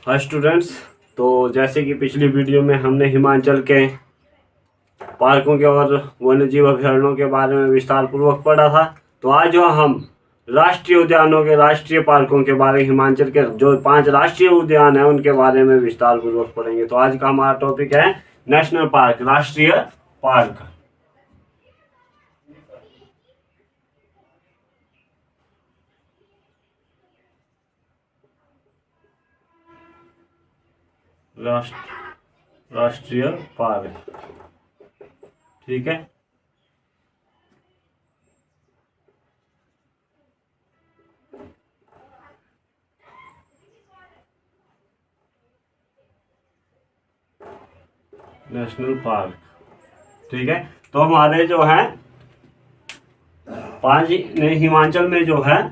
Hi students. तो जैसे कि पिछली वीडियो में हमने हिमाचल के पार्कों के और वन्यजीव अभयारण्यों के बारे में विस्तार पूर्वक पढ़ा था, तो आज जो हम राष्ट्रीय उद्यानों के राष्ट्रीय पार्कों के बारे में हिमाचल के जो 5 राष्ट्रीय उद्यान हैं उनके बारे में विस्तार पूर्वक पढ़ेंगे। तो आज का हमारा टॉपिक है नेशनल पार्क, राष्ट्रीय पार्क। राष्ट्रीय पार्क, ठीक है। नेशनल पार्क, ठीक है। तो हमारे जो है 5 हिमाचल में जो है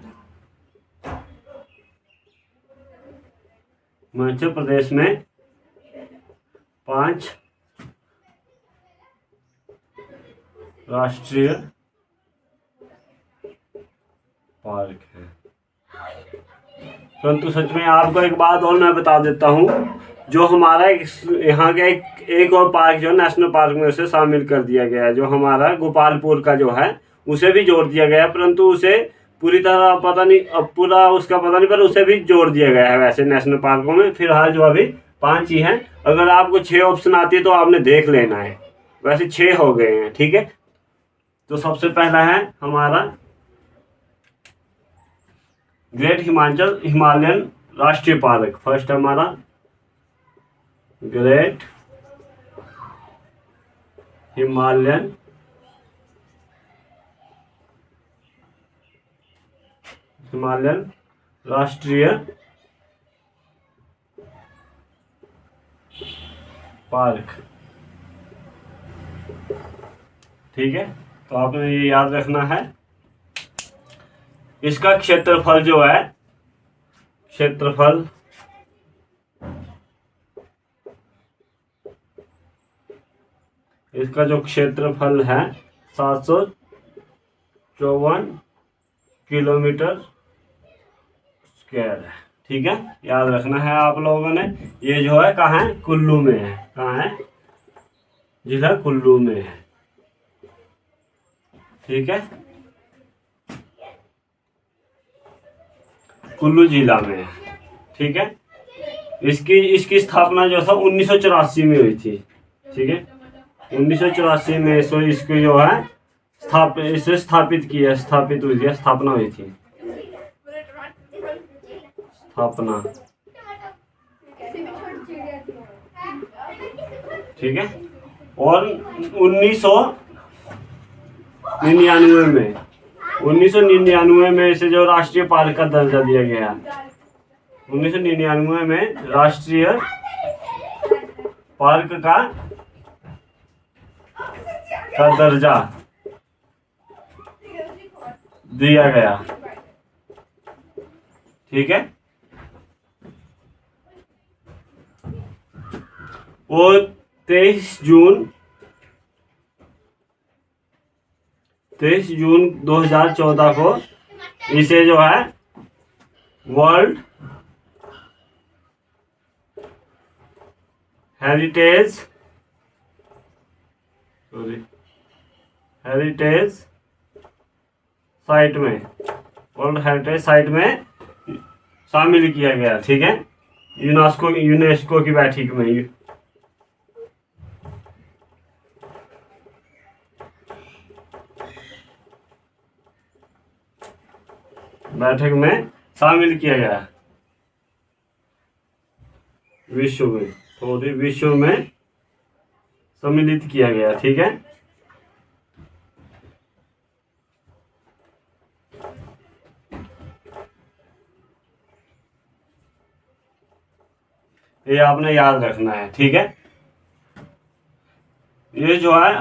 हिमाचल प्रदेश में 5 राष्ट्रीय पार्क है। परंतु सच में आपको एक बात और मैं बता देता हूँ, जो हमारा यहाँ का एक और पार्क जो नेशनल पार्क में उसे शामिल कर दिया गया है। जो हमारा गोपालपुर का जो है उसे भी जोड़ दिया गया है, परंतु उसे पूरी तरह पता नहीं, अब पूरा उसका पता नहीं, पर उसे भी जोड़ दिया गया है। वैसे नेशनल पार्कों में फिलहाल जो अभी 5 ही हैं। अगर आपको 6 ऑप्शन आती है तो आपने देख लेना है। वैसे 6 हो गए हैं, ठीक है। तो सबसे पहला है हमारा ग्रेट हिमालयन राष्ट्रीय पार्क। फर्स्ट हमारा ग्रेट हिमालयन राष्ट्रीय पार्क, ठीक है। तो आपने ये याद रखना है। इसका क्षेत्रफल जो है, इसका जो क्षेत्रफल है 754 किलोमीटर स्क्वायर है, ठीक है। याद रखना है आप लोगों ने। ये जो है कहाँ है? कुल्लू में है। कहाँ है? जिला कुल्लू में है, ठीक है। कुल्लू जिला में है, ठीक है। इसकी स्थापना जो था 1984 में हुई थी, ठीक है। 1984 में इसको जो है इसे स्थापित हुई थी, स्थापना हुई थी, स्थापना, ठीक है। और 1999 में इसे जो राष्ट्रीय पार्क का दर्जा दिया गया। 1999 में राष्ट्रीय पार्क का दर्जा दिया गया, ठीक है। वो 23 जून 2014 को इसे जो है वर्ल्ड हेरिटेज साइट में शामिल किया गया, ठीक है। यूनेस्को की बैठक में शामिल किया गया, विश्व में सम्मिलित किया गया, ठीक है। ये आपने याद रखना है, ठीक है। ये जो है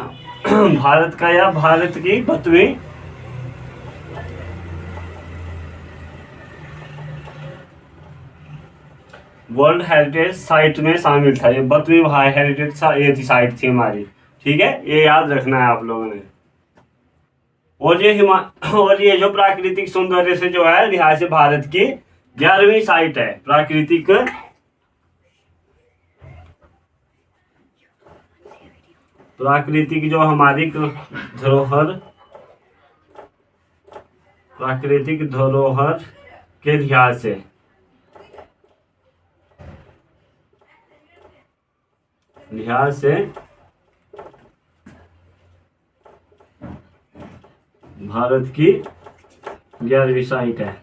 भारत का या भारत की 32वीं वर्ल्ड हेरिटेज साइट में शामिल था। ये 32वीं हेरिटेज ये थी साइट थी हमारी, ठीक है। ये याद रखना है आप लोगों ने। और ये जो प्राकृतिक सौंदर्य से जो है लिहाज से भारत की 11वीं साइट है। प्राकृतिक प्राकृतिक जो हमारी धरोहर, प्राकृतिक धरोहर के लिहाज से भारत की 11वीं साइट है,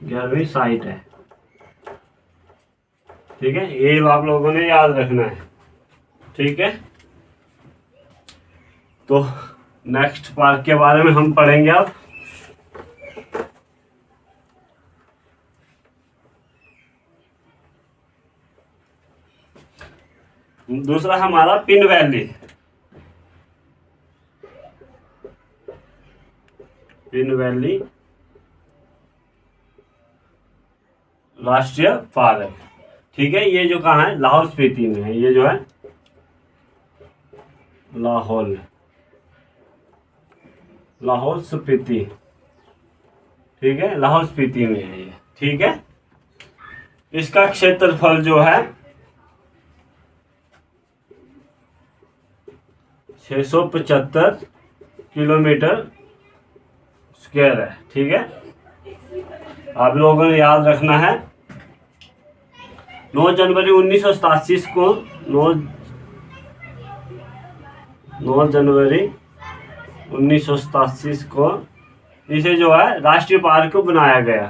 11वीं साइट है। ठीक है, ये आप लोगों ने याद रखना है। ठीक है, तो नेक्स्ट पार्क के बारे में हम पढ़ेंगे अब। दूसरा हमारा पिन वैली, पिन वैली राष्ट्रीय पार्क। ठीक है, ये जो कहाँ है, लाहौल स्पीति में है। ये जो है लाहौल स्पीति। ठीक है, लाहौल स्पीति में है ये। ठीक है, इसका क्षेत्रफल जो है 675 किलोमीटर स्क्वायर है। ठीक है, आप लोगों ने याद रखना है। 9 जनवरी 1987 को 9 जनवरी 1987 को इसे जो है राष्ट्रीय पार्क को बनाया गया।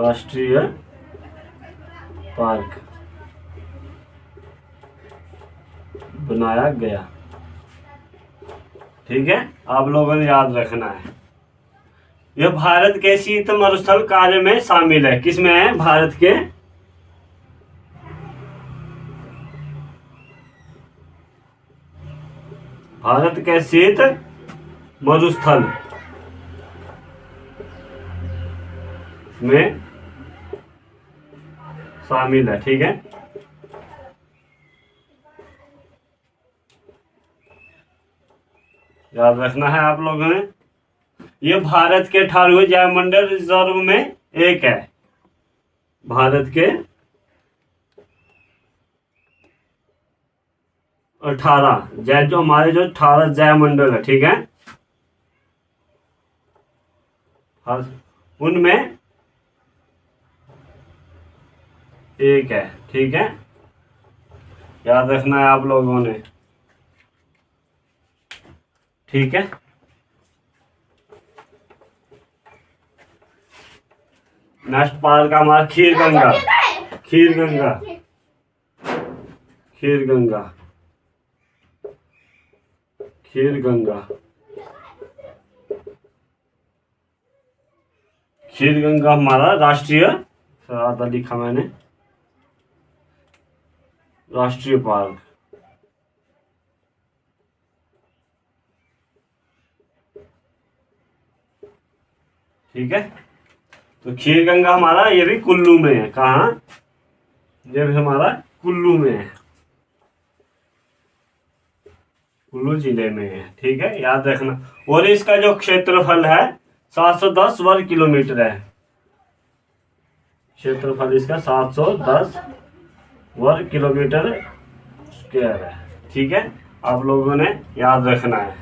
राष्ट्रीय पार्क बनाया गया। ठीक है, आप लोगों ने याद रखना है। यह भारत के शीत मरुस्थल कार्य में शामिल है। किसमें है, भारत के शीत मरुस्थल में शामिल है। ठीक है, याद रखना है आप लोगों ने। यह भारत के 18वें जैवमंडल रिजर्व में एक है। भारत के 18 जो हमारे जो 18 जैवमंडल है। ठीक है, उनमें एक है। ठीक है, याद रखना है आप लोगों ने। ठीक है, नेक्स्ट पार्क हमारा खीर गंगा। खीर गंगा, खीर गंगा, खीर गंगा, खीर गंगा हमारा राष्ट्रीय, आधा लिखा मैंने, राष्ट्रीय पार्क। ठीक है, तो खीर गंगा हमारा ये भी कुल्लू में है। कहाँ, ये भी हमारा कुल्लू में है, कुल्लू जिले में है। ठीक है, याद रखना। और इसका जो क्षेत्रफल है 710 वर्ग किलोमीटर है। क्षेत्रफल इसका 710 वर्ग किलोमीटर स्क्वायर है। ठीक है, आप लोगों ने याद रखना है।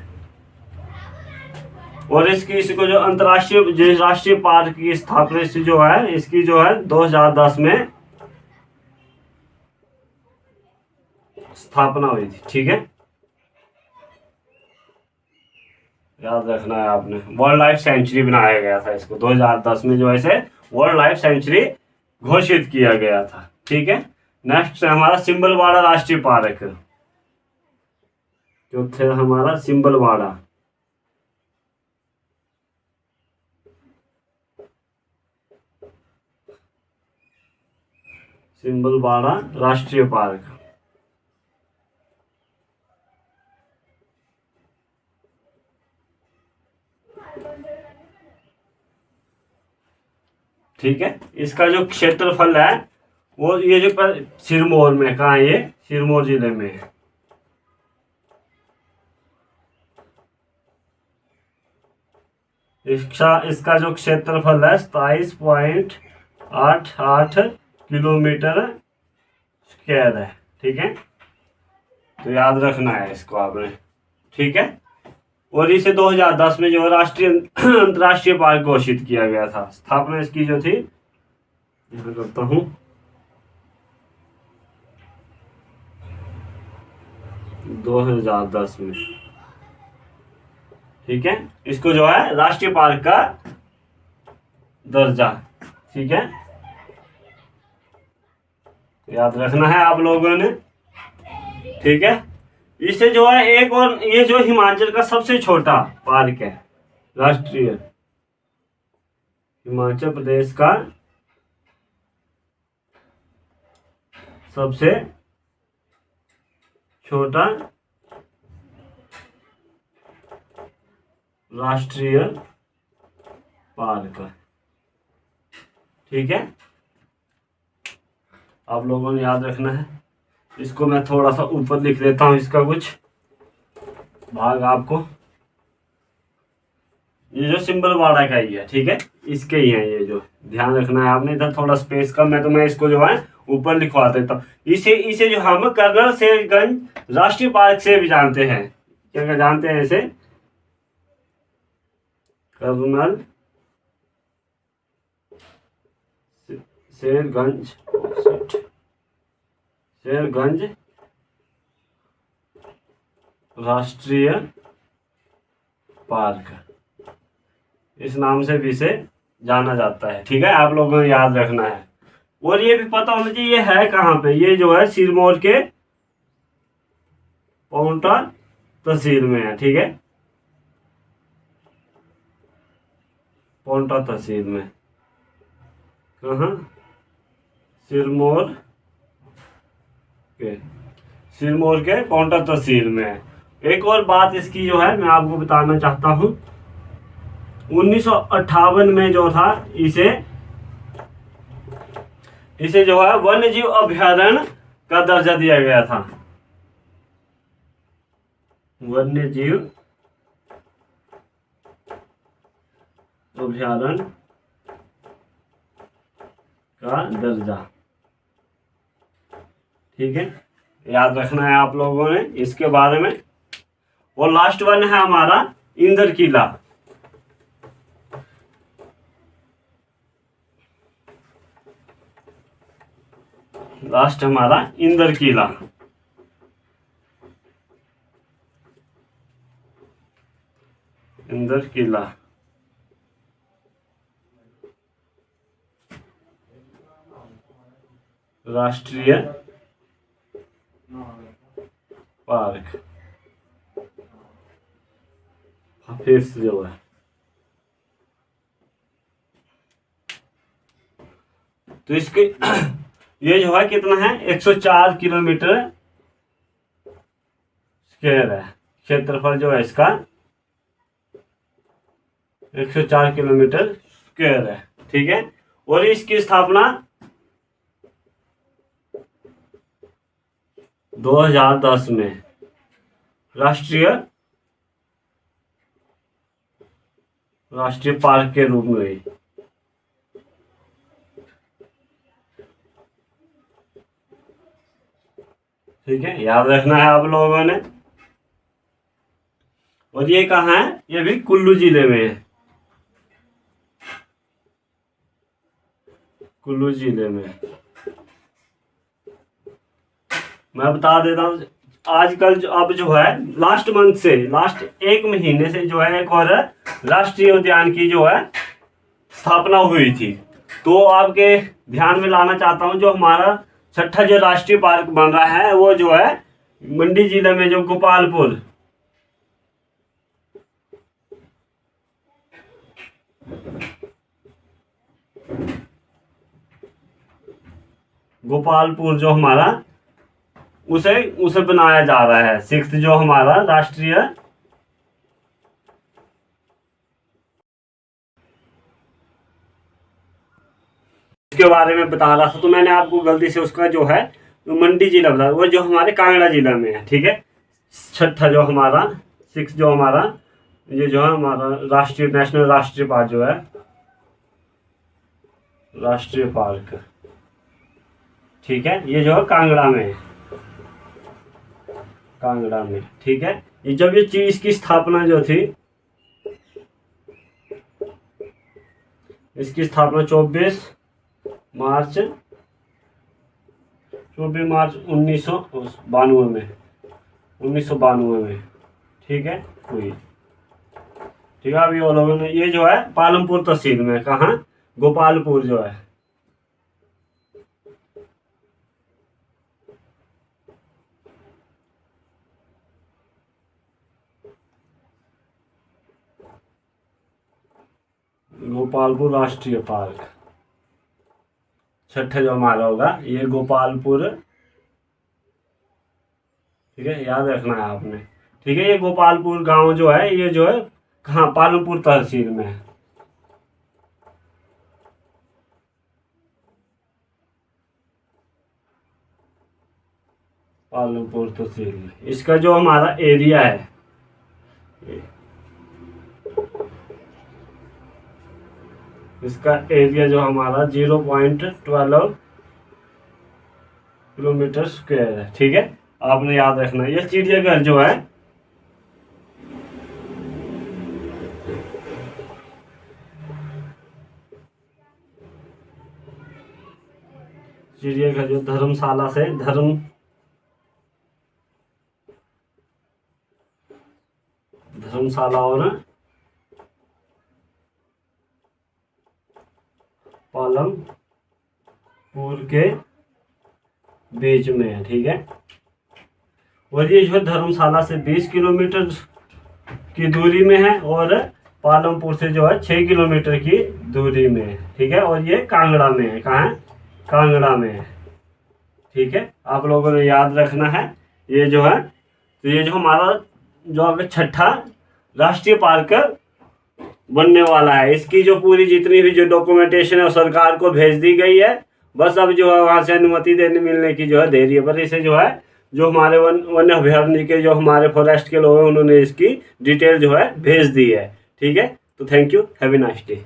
और इसको जो अंतर्राष्ट्रीय राष्ट्रीय पार्क की स्थापना जो है, इसकी जो है 2010 में स्थापना हुई थी। ठीक है, याद रखना है आपने। वर्ल्ड लाइफ सेंचुरी बनाया गया था इसको 2010 में, जो है वर्ल्ड लाइफ सेंचुरी घोषित किया गया था। ठीक है, नेक्स्ट है हमारा सिंबलवाड़ा राष्ट्रीय पार्क, जो थे हमारा सिंबलवाड़ा। सिंबलवाड़ा राष्ट्रीय पार्क। ठीक है, इसका जो क्षेत्रफल है वो ये जो सिरमौर में, कहाँ है ये, सिरमौर जिले में है। इसका जो क्षेत्रफल है 27.9 किलोमीटर स्क्वायर है। ठीक है, तो याद रखना है इसको आपने। ठीक है, और इसे 2010 में जो राष्ट्रीय अंतर्राष्ट्रीय पार्क घोषित किया गया था। स्थापना इसकी जो थी, यहाँ करता हूँ, 2010 में। ठीक है, इसको जो है राष्ट्रीय पार्क का दर्जा। ठीक है, याद रखना है आप लोगों ने। ठीक है, इसे जो है एक और, ये जो हिमाचल का सबसे छोटा पार्क है, राष्ट्रीय हिमाचल प्रदेश का सबसे छोटा राष्ट्रीय पार्क। ठीक है, आप लोगों ने याद रखना है। इसको मैं थोड़ा सा ऊपर लिख देता हूँ, इसका कुछ भाग आपको। ये जो सिंबल वाड़ा का ही है, ठीक है, इसके ही है ये, जो ध्यान रखना है आपने। इधर थोड़ा स्पेस कम है, तो मैं इसको जो है ऊपर लिखवा देता हूँ। इसे जो हम कर्नल शेरगंज राष्ट्रीय पार्क से भी जानते हैं। क्या क्या जानते हैं इसे? कर्नल शेरगंज राष्ट्रीय पार्क, इस नाम से भी इसे जाना जाता है। ठीक है, आप लोगों को याद रखना है। और ये भी पता होना चाहिए ये है कहाँ पे। ये जो है सिरमौर के पांवटा तहसील में है। ठीक है, पांवटा तहसील में, कहाँ? सिरमौर के पांवटा तहसील में है। एक और बात इसकी जो है मैं आपको बताना चाहता हूँ, 1958 में जो था, इसे जो है वन्य जीव अभयारण्य का दर्जा दिया गया था। वन्य जीव अभयारण्य का दर्जा। ठीक है, याद रखना है आप लोगों ने इसके बारे में। और लास्ट वन है हमारा इंदर किला। लास्ट हमारा इंदर किला। इंदर किला राष्ट्रीय पार्क, फिफ्थ जो है। तो इसके ये जो है कितना है, 104 किलोमीटर स्क्वायर है। क्षेत्रफल जो है इसका 104 किलोमीटर स्क्वायर है। ठीक है, और इसकी स्थापना 2010 में राष्ट्रीय पार्क के रूप में हुई। ठीक है, याद रखना है आप लोगों ने। और ये कहाँ है? ये भी कुल्लू जिले में है। कुल्लू जिले में मैं बता देता हूँ, आजकल जो अब जो है लास्ट एक महीने से जो है एक और राष्ट्रीय उद्यान की जो है स्थापना हुई थी। तो आपके ध्यान में लाना चाहता हूँ, जो हमारा छठा जो राष्ट्रीय पार्क बन रहा है वो जो है मंडी जिले में, जो गोपालपुर जो हमारा उसे बनाया जा रहा है। सिक्स्थ जो हमारा राष्ट्रीय के बारे में बता रहा था, तो मैंने आपको गलती से उसका जो है मंडी जिला बता, वो जो हमारे कांगड़ा जिला में है। ठीक है, छठा जो हमारा सिक्स जो हमारा ये जो है हमारा राष्ट्रीय पार्क जो है राष्ट्रीय पार्क, ठीक है। ये जो है कांगड़ा में है, कांगड़ा में, ठीक है। ये जब ये चीज की स्थापना जो थी, इसकी स्थापना 24 मार्च 1992 में, 1992 में, ठीक है, हुई। ठीक है। अभी वो लोगों ने, ये जो है पालमपुर तहसील में, कहाँ, गोपालपुर जो है, गोपालपुर राष्ट्रीय पार्क, छठा जो हमारा होगा ये गोपालपुर, ठीक है, याद रखना है आपने, ठीक है। ये गोपालपुर गांव जो है, ये जो है कहाँ, पालमपुर तहसील में है। पालमपुर तहसील में, इसका जो हमारा एरिया है, इसका एरिया जो हमारा 0.12 किलोमीटर स्क्वायर है, ठीक है। आपने याद रखना है। ये चिड़ियाघर जो है, चिड़ियाघर जो धर्मशाला से धर्मशाला और पालमपुर के बीच में है, ठीक है। और ये जो है धर्मशाला से 20 किलोमीटर की दूरी में है, और पालमपुर से जो है 6 किलोमीटर की दूरी में है, ठीक है। और ये कांगड़ा में है, कहाँ है, कांगड़ा में है, ठीक है। आप लोगों ने याद रखना है। ये जो है, तो ये जो हमारा जो अगर छठा राष्ट्रीय पार्क बनने वाला है, इसकी जो पूरी जितनी भी जो डॉक्यूमेंटेशन है वो सरकार को भेज दी गई है। बस अब जो है वहाँ से अनुमति देने मिलने की जो है देरी है। पर इसे जो है, जो हमारे वन अभ्यारण्य के जो हमारे फॉरेस्ट के लोग हैं, उन्होंने इसकी डिटेल जो है भेज दी है, ठीक है। तो thank you, have a nice day.